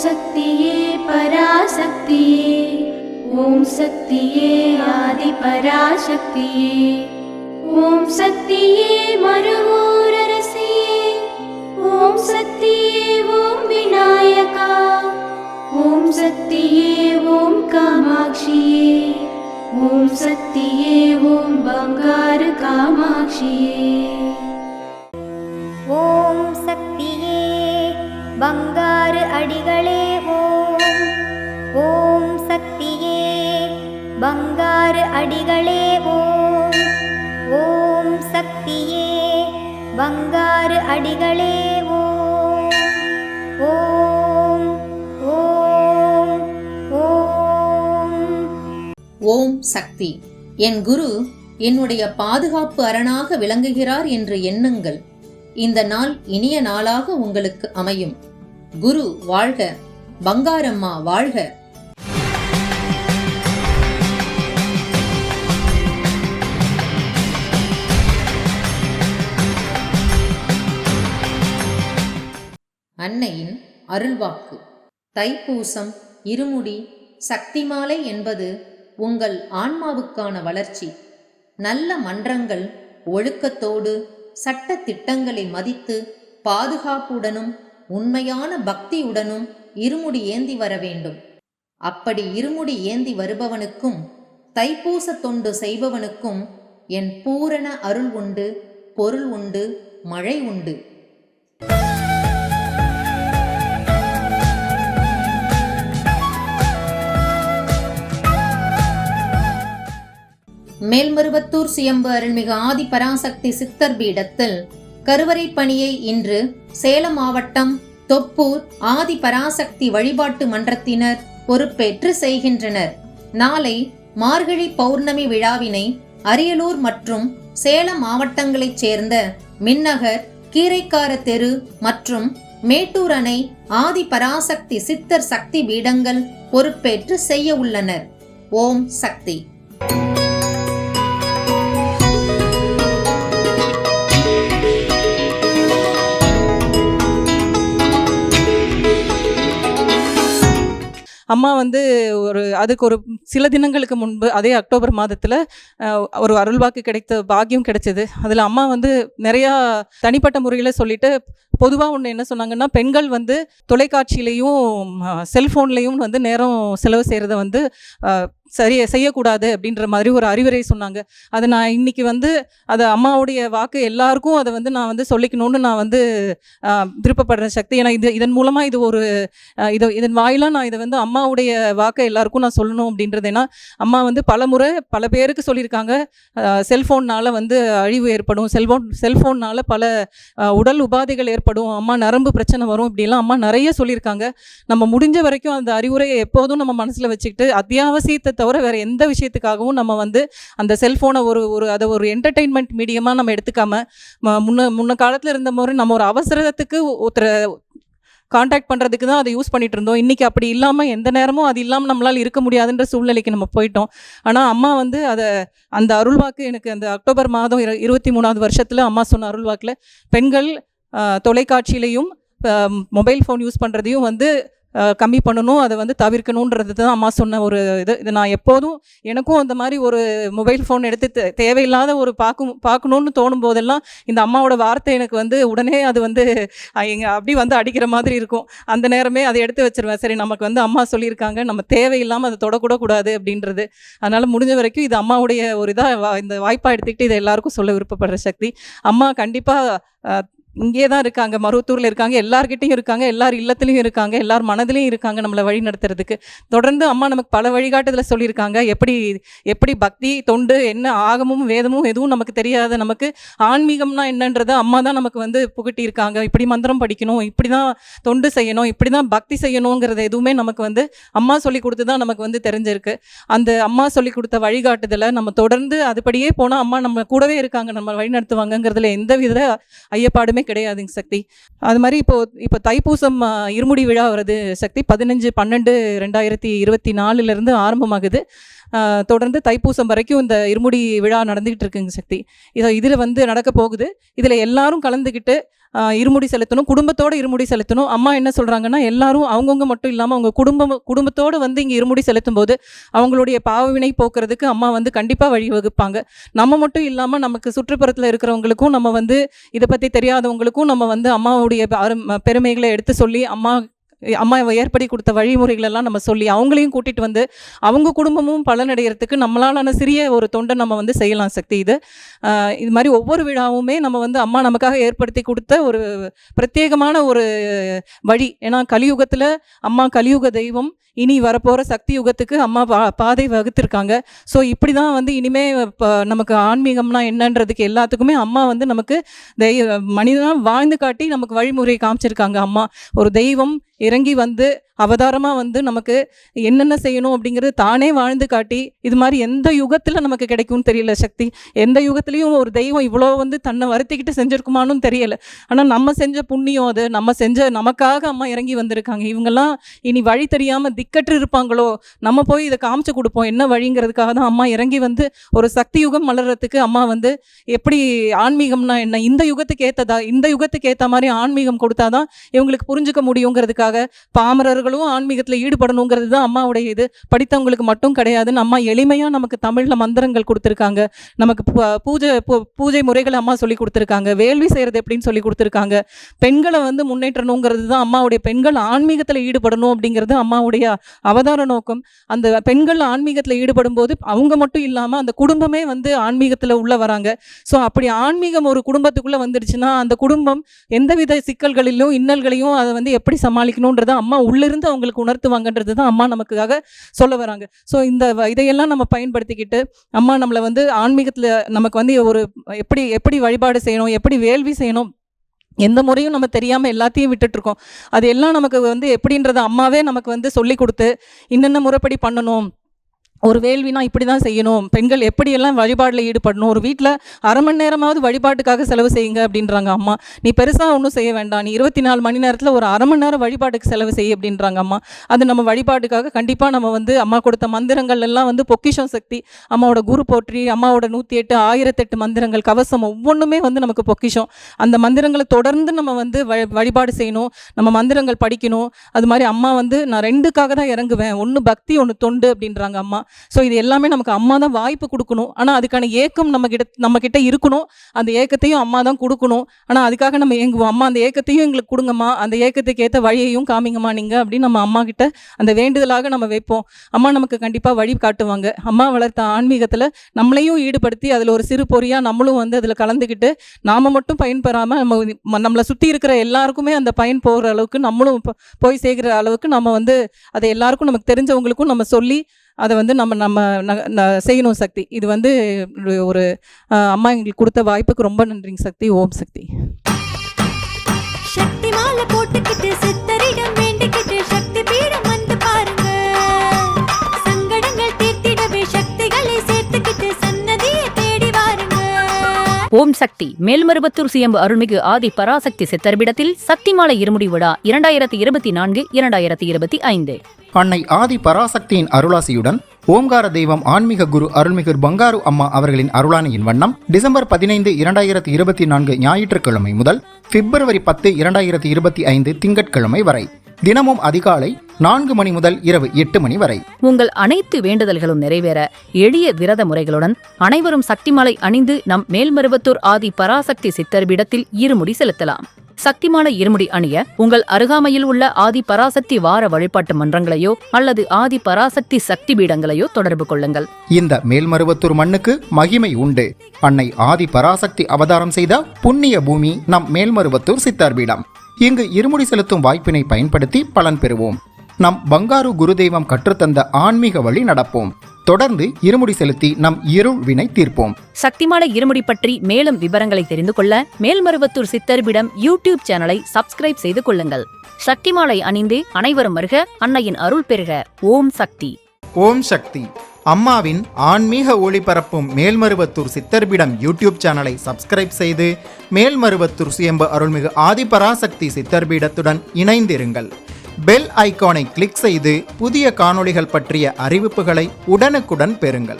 சக்தியே பராசக்தியே, ஓம் சக்தியே ஆதி பராசக்தியே, ஓம் சக்தியே மறுவூரரசியே, ஓம் சக்தியே ஓம் விநாயகா, ஓம் சக்தியே ஓம் காமாட்சியே, ஓம் சக்தியே ஓம் பங்காரு காமாட்சியே. ஓம் சக்தியே பங்காரு அடிகளே ஓம், ஓம் சக்தியே பங்காரு அடிகளே ஓம், ஓம் சக்தியே பங்காரு அடிகளே ஓம், ஓம் ஓம் ஓம். ஓம் சக்தி. என் குரு என்னுடைய பாதுகாப்பு அரணாக விளங்குகிறார் என்று எண்ணுங்கள். இந்த நாள் இனிய நாளாக உங்களுக்கு அமையும். குரு வாழ்க, பங்காரம்மா வாழ்க. அன்னையின் அருள்வாக்கு. தைப்பூசம், இருமுடி, சக்தி மாலை என்பது உங்கள் ஆன்மாவுக்கான வளர்ச்சி. நல்ல மன்றங்கள், ஒழுக்கத்தோடு சட்ட திட்டங்களை மதித்து பாதுகாப்புடனும் உண்மையான பக்தியுடனும் இருமுடி ஏந்தி வர வேண்டும். அப்படி இருமுடி ஏந்தி வருபவனுக்கும் தைப்பூச தொண்டு செய்பவனுக்கும் என் பூரண அருள் உண்டு, பொருள் உண்டு, மழை உண்டு. மேல்மருவத்தூர் சுயம்பு அருள்மிகு ஆதி பராசக்தி சித்தர் பீடத்தில் கருவறை பணியை இன்று சேலம் மாவட்டம் தொப்பூர் ஆதி பராசக்தி வழிபாட்டு மன்றத்தினர் பொறுப்பேற்று செய்கின்றனர். நாளை மார்கழி பௌர்ணமி விழாவினை அரியலூர் மற்றும் சேலம் மாவட்டங்களைச் சேர்ந்த மின்னகர், கீரைக்கார தெரு மற்றும் மேட்டூர் அணை ஆதி பராசக்தி சித்தர் சக்தி பீடங்கள் பொறுப்பேற்று செய்ய உள்ளனர். ஓம் சக்தி. அம்மா அதுக்கு ஒரு சில தினங்களுக்கு முன்பு அதே அக்டோபர் மாதத்தில் ஒரு அருள்வாக்கு கிடைத்த பாக்கியம் கிடைச்சது. அதில் அம்மா நிறையா தனிப்பட்ட முறையில் சொல்லிட்டு பொதுவாக ஒன்று என்ன சொன்னாங்கன்னா, பெண்கள் தொலைக்காட்சியிலையும் செல்ஃபோன்லேயும் நேரம் செலவு செய்கிறத சரி செய்யக்கூடாது அப்படின்ற மாதிரி ஒரு அறிவுரை சொன்னாங்க. அதை நான் இன்னைக்கு அதை அம்மாவுடைய வாக்கு எல்லாருக்கும் அதை நான் சொல்லிக்கணும்னு நான் விருப்பப்படுற சக்தி. ஏன்னா இதன் மூலமாக இதன் வாயிலாக நான் இதை அம்மாவுடைய வாக்கை எல்லாருக்கும் நான் சொல்லணும் அப்படின்றது. ஏன்னா அம்மா பல முறை பல பேருக்கு சொல்லியிருக்காங்க, செல்ஃபோன்னால் அழிவு ஏற்படும், செல்ஃபோன்னால் பல உடல் உபாதைகள் ஏற்படும், அம்மா நரம்பு பிரச்சனை வரும், இப்படிலாம் அம்மா நிறைய சொல்லியிருக்காங்க. நம்ம முடிஞ்ச வரைக்கும் அந்த அறிவுரையை எப்போதும் நம்ம மனசில் வச்சுக்கிட்டு அத்தியாவசியத்தை தவிர வேற எந்த விஷயத்துக்காகவும் நம்ம அந்த செல்ஃபோனை அதை ஒரு என்டர்டெயின்மெண்ட் மீடியமாக நம்ம எடுத்துக்காம, முன்ன காலத்தில் இருந்த மாதிரி நம்ம ஒரு அவசரத்துக்கு ஒருத்தரை கான்டாக்ட் பண்ணுறதுக்கு தான் அதை யூஸ் பண்ணிட்டு இருந்தோம். இன்றைக்கி அப்படி இல்லாமல் எந்த நேரமும் அது இல்லாமல் நம்மளால் இருக்க முடியாதுன்ற சூழ்நிலைக்கு நம்ம போயிட்டோம். ஆனால் அம்மா அந்த அருள்வாக்கு எனக்கு அந்த அக்டோபர் மாதம் 23வது வருஷத்தில் அம்மா சொன்ன அருள்வாக்கில் பெண்கள் தொலைக்காட்சியிலையும் மொபைல் ஃபோன் யூஸ் பண்ணுறதையும் கம்மி பண்ணணும், அதை தவிர்க்கணுன்றது தான் அம்மா சொன்ன ஒரு இது நான் எப்போதும் எனக்கும் அந்த மாதிரி ஒரு மொபைல் ஃபோன் எடுத்து தேவையில்லாத ஒரு பார்க்கணுன்னு தோணும் போதெல்லாம் இந்த அம்மாவோட வார்த்தை எனக்கு உடனே அது அப்படி அடிக்கிற மாதிரி இருக்கும். அந்த நேரமே அதை எடுத்து வச்சிருவேன். சரி, நமக்கு அம்மா சொல்லியிருக்காங்க, நம்ம தேவையில்லாமல் அதை தொடக்கூட கூடாது அப்படின்றது. அதனால் முடிஞ்ச வரைக்கும் இது அம்மாவுடைய ஒரு இதாக இந்த வாய்ப்பாக எடுத்துக்கிட்டு இதை எல்லாருக்கும் சொல்ல விருப்பப்படுற சக்தி. அம்மா கண்டிப்பாக இங்கே தான் இருக்காங்க, மருவத்தூரில் இருக்காங்க, எல்லார்கிட்டையும் இருக்காங்க, எல்லார் இல்லத்துலையும் இருக்காங்க, எல்லார் மனதிலையும் இருக்காங்க நம்மளை வழி நடத்துறதுக்கு. தொடர்ந்து அம்மா நமக்கு பல வழிகாட்டுதலை சொல்லியிருக்காங்க. எப்படி பக்தி தொண்டு என்ன ஆகமும் வேதமும் எதுவும் நமக்கு தெரியாத நமக்கு ஆன்மீகம்னா என்னன்றதை அம்மா தான் நமக்கு புகட்டியிருக்காங்க. இப்படி மந்திரம் படிக்கணும், இப்படி தான் தொண்டு செய்யணும், இப்படி தான் பக்தி செய்யணுங்கிறது எதுவுமே நமக்கு அம்மா சொல்லி கொடுத்து தான் நமக்கு தெரிஞ்சிருக்கு. அந்த அம்மா சொல்லி கொடுத்த வழிகாட்டுதலை நம்ம தொடர்ந்து அதுபடியே போனால் அம்மா நம்ம கூடவே இருக்காங்க, நம்ம வழி நடத்துவாங்கங்கிறதுல எந்த வித ஐயப்பாடுமே கிடையாதுங்க சக்தி. அது மாதிரி இப்போ தைப்பூசம் இருமுடி விழா வருது சக்தி. 15/12/2024 ஆரம்பமாகுது. தொடர்ந்து தைப்பூசம் வரைக்கும் இந்த இருமுடி விழா நடந்துகிட்டு இருக்குங்க சக்தி. இதில் நடக்க போகுது. இதில் எல்லாரும் கலந்துக்கிட்டு இருமுடி செலுத்தணும், குடும்பத்தோடு இருமுடி செலுத்தணும். அம்மா என்ன சொல்கிறாங்கன்னா, எல்லாரும் அவங்கவுங்க மட்டும் இல்லாமல் அவங்க குடும்பத்தோடு வந்து இங்கே இருமுடி செலுத்தும் போது அவங்களுடைய பாவவினை போக்குறதுக்கு அம்மா வந்து கண்டிப்பாக வழிவகுப்பாங்க. நம்ம மட்டும் இல்லாமல் நமக்கு சுற்றுப்புறத்தில் இருக்கிறவங்களுக்கும், நம்ம வந்து இதை பற்றி தெரியாதவங்களுக்கும் நம்ம வந்து அம்மாவுடைய பெருமைகளை எடுத்து சொல்லி அம்மா ஏற்படுத்தி கொடுத்த வழிமுறைகளெல்லாம் நம்ம சொல்லி அவங்களையும் கூட்டிகிட்டு வந்து அவங்க குடும்பமும் பலனடைகிறதுக்கு நம்மளாலான சிறிய ஒரு தொண்டை நம்ம வந்து செய்யலாம் சக்தி. இது மாதிரி ஒவ்வொரு விழாவுமே நம்ம வந்து அம்மா நமக்காக ஏற்படுத்தி கொடுத்த ஒரு பிரத்யேகமான ஒரு வழி. ஏன்னா கலியுகத்தில் அம்மா கலியுக தெய்வம், இனி வரப்போகிற சக்தி யுகத்துக்கு அம்மா பாதை வகுத்திருக்காங்க. ஸோ இப்படி தான் வந்து இனிமே நமக்கு ஆன்மீகம்னா என்னன்றதுக்கு எல்லாத்துக்குமே அம்மா வந்து நமக்கு மனிதனாக வாழ்ந்து காட்டி நமக்கு வழிமுறை காமிச்சிருக்காங்க. அம்மா ஒரு தெய்வம் இறங்கி வந்து அவதாரமாக வந்து நமக்கு என்னென்ன செய்யணும் அப்படிங்கிறது தானே வாழ்ந்து காட்டி, இது மாதிரி எந்த யுகத்தில் நமக்கு கிடைக்கும்னு தெரியல சக்தி. எந்த யுகத்துலேயும் ஒரு தெய்வம் இவ்வளோ வந்து தன்னை வருத்திக்கிட்டு செஞ்சுருக்குமான்னு தெரியலை. ஆனால் நம்ம செஞ்ச புண்ணியம் அது, நமக்காக அம்மா இறங்கி வந்திருக்காங்க. இவங்கெல்லாம் இனி வழி தெரியாமல் திக்கற்று இருப்பாங்களோ, நம்ம போய் இதை காமிச்சு கொடுப்போம் என்ன வழிங்கிறதுக்காக தான் அம்மா இறங்கி வந்து ஒரு சக்தி யுகம் மலர்றதுக்கு அம்மா வந்து எப்படி ஆன்மீகம்னா என்ன, இந்த யுகத்துக்கு ஏற்ற மாதிரி ஆன்மீகம் கொடுத்தாதான் இவங்களுக்கு புரிஞ்சுக்க முடியுங்கிறதுக்காக பாமரர்கள் ஆன்மீகத்தில் ஈடுபடணுங்கிறது தான் அம்மாவுடைய இது. படித்தவங்களுக்கு மட்டும் கிடையாதுன்னு அம்மா எளிமையாக நமக்கு தமிழில் மந்திரங்கள் கொடுத்துருக்காங்க. நமக்கு பூஜை முறைகளை அம்மா சொல்லி கொடுத்துருக்காங்க. வேள்வி செய்கிறது எப்படின்னு சொல்லி கொடுத்துருக்காங்க. பெண்களை வந்து முன்னேற்றணுங்கிறது தான் அம்மாவுடைய, பெண்கள் ஆன்மீகத்தில் ஈடுபடணும் அப்படிங்கிறது அம்மாவுடைய அவதார நோக்கம். அந்த பெண்கள் ஆன்மீகத்தில் ஈடுபடும் போது அவங்க மட்டும் இல்லாமல் அந்த குடும்பமே வந்து ஆன்மீகத்தில் உள்ள வராங்க. ஸோ அப்படி ஆன்மீகம் ஒரு குடும்பத்துக்குள்ளே வந்துடுச்சுன்னா அந்த குடும்பம் எந்தவித சிக்கல்களிலும் இன்னல்களையும் அதை வந்து எப்படி சமாளிக்கணுன்றதை அம்மா உள்ளிருந்து அவங்களுக்கு உணர்த்துவாங்கன்றது தான் அம்மா நமக்காக சொல்ல வராங்க. ஸோ இதையெல்லாம் நம்ம பயன்படுத்திக்கிட்டு அம்மா நம்மளை வந்து ஆன்மீகத்தில் நமக்கு வந்து ஒரு எப்படி வழிபாடு செய்யணும், எப்படி வேள்வி செய்யணும், எந்த முறையும் நம்ம தெரியாமல் எல்லாத்தையும் விட்டுட்ருக்கோம். அது எல்லாம் நமக்கு வந்து எப்படின்றத அம்மாவே நமக்கு வந்து சொல்லி கொடுத்து இன்னென்ன முறைப்படி பண்ணணும், ஒரு வேள்வினா இப்படி தான் செய்யணும், பெண்கள் எப்படியெல்லாம் வழிபாடில் ஈடுபடணும், ஒரு வீட்டில் அரை மணி நேரமாவது வழிபாட்டுக்காக செலவு செய்யுங்க அப்படின்றாங்க அம்மா. நீ பெருசாக ஒன்றும் செய்ய வேண்டாம், நீ 24 மணி நேரத்தில் ஒரு அரை மணி நேரம் வழிபாட்டுக்கு செலவு செய்ய அப்படின்றாங்க அம்மா. அது நம்ம வழிபாட்டுக்காக கண்டிப்பாக நம்ம வந்து அம்மா கொடுத்த மந்திரங்கள் எல்லாம் வந்து பொக்கிஷம் சக்தி. அம்மாவோட குரு போற்றி, அம்மாவோட 108 1008 மந்திரங்கள், கவசம் ஒவ்வொன்றுமே வந்து நமக்கு பொக்கிஷம். அந்த மந்திரங்களை தொடர்ந்து நம்ம வந்து வழிபாடு செய்யணும், நம்ம மந்திரங்கள் படிக்கணும். அது மாதிரி அம்மா வந்து நான் 2க்காக தான் இறங்குவேன், ஒன்று பக்தி ஒன்று தொண்டு அப்படின்றாங்க அம்மா. ஸோ இது எல்லாமே நமக்கு அம்மா தான் வாய்ப்பு கொடுக்கணும். ஆனால் அதுக்கான ஏக்கம் நம்ம கிட்ட இருக்கணும். அந்த ஏக்கத்தையும் அம்மா தான் கொடுக்கணும். ஆனால் அதுக்காக நம்ம ஏங்குவோம், அம்மா அந்த ஏக்கத்தையும் எங்களுக்கு கொடுங்கம்மா, அந்த ஏக்கத்துக்கு ஏற்ற வழியையும் காமிங்கம்மா நீங்கள் அப்படின்னு நம்ம அம்மா கிட்ட அந்த வேண்டுதலாக நம்ம வைப்போம். அம்மா நமக்கு கண்டிப்பாக வழி காட்டுவாங்க. அம்மா வளர்த்த ஆன்மீகத்தில் நம்மளையும் ஈடுபடுத்தி அதில் ஒரு சிறு பொறியாக நம்மளும் வந்து அதில் கலந்துக்கிட்டு நாம் மட்டும் பயன்பெறாமல் நம்மளை சுற்றி இருக்கிற எல்லாருக்குமே அந்த பயன் போகிற அளவுக்கு நம்மளும் போய் சேர்கிற அளவுக்கு நம்ம வந்து அதை எல்லாருக்கும் நமக்கு தெரிஞ்சவங்களுக்கும் நம்ம சொல்லி அதை வந்து நம்ம செய்யணும் சக்தி. இது வந்து ஒரு அம்மா எங்களுக்கு கொடுத்த வாய்ப்புக்கு ரொம்ப நன்றிங்க சக்தி. ஓம் சக்தி. சக்தி மாலை போட்டுக்கிட்டு சித்தரிடம் வேண்டிக்கிட்டு சக்தி பீடம் வந்து பாருங்க, சங்கடங்கள் தீர்த்திடவே சக்திகளை சேர்த்துக்கிட்டு சன்னதியை தேடி வாருங்க. ஓம் சக்தி. மேல்மருவத்தூர் சுயம்பு அருள்மிகு ஆதி பராசக்தி சித்தர்பீடத்தில் சக்திமாலை இருமுடி விழா 2024-2025. அன்னை ஆதி பராசக்தியின் அருளாசியுடன் ஓம்கார தெய்வம் ஆன்மீக குரு அருள்மிகு பங்காரு அம்மா அவர்களின் அருளானையின் வண்ணம் டிசம்பர் 15, 2024 ஞாயிற்றுக்கிழமை முதல் பிப்ரவரி 10, 2025 திங்கட்கிழமை வரை தினமும் அதிகாலை 4 மணி முதல் இரவு 8 மணி வரை உங்கள் அனைத்து வேண்டுதல்களும் நிறைவேற எளிய விரத முறைகளுடன் அனைவரும் சக்திமாலை அணிந்து நம் மேல்மருவத்தூர் ஆதி பராசக்தி சித்தர்பீடத்தில் இருமுடி செலுத்தலாம். சக்திமாலை இருமுடி அணிய உங்கள் அருகாமையில் உள்ள ஆதி பராசக்தி வார வழிபாட்டு மன்றங்களையோ அல்லது ஆதி பராசக்தி சக்தி பீடங்களையோ தொடர்பு கொள்ளுங்கள். இந்த மேல்மருவத்தூர் மண்ணுக்கு மகிமை உண்டு. அன்னை ஆதி பராசக்தி அவதாரம் செய்த புண்ணிய பூமி நம் மேல்மருவத்தூர் சித்தர்பீடம். இங்கு இருமுடி செலுத்தும் வாய்ப்பினை பயன்படுத்தி பலன் பெறுவோம். நம் பங்காரு குருதெய்வம் கற்றுத்தந்த ஆன்மீக வழி நடப்போம். தொடர்ந்து இருமுடி செலுத்தி நம் இருள் வினை தீர்ப்போம். சக்திமாலை இருமுடி பற்றி மேலும் விவரங்களை தெரிந்து கொள்ள மேல்மருவத்தூர் சித்தர்பீடம் யூடியூப் சேனலை சப்ஸ்கிரைப் செய்து கொள்ளுங்கள். சக்திமாலை அணிந்து அனைவரும் வருக, அன்னையின் அருள் பெறுக. ஓம் சக்தி. ஓம் சக்தி. அம்மாவின் ஆன்மீக ஒளிபரப்பும் மேல்மருவத்தூர் சித்தர்பீடம் யூடியூப் சேனலை சப்ஸ்கிரைப் செய்து மேல்மருவத்தூர் சுயம்பு அருள்மிகு ஆதிபராசக்தி சித்தர்பீடத்துடன் இணைந்திருங்கள். பெல் ஐகானை கிளிக் செய்து புதிய காணொளிகள் பற்றிய அறிவிப்புகளை உடனுக்குடன் பெறுங்கள்.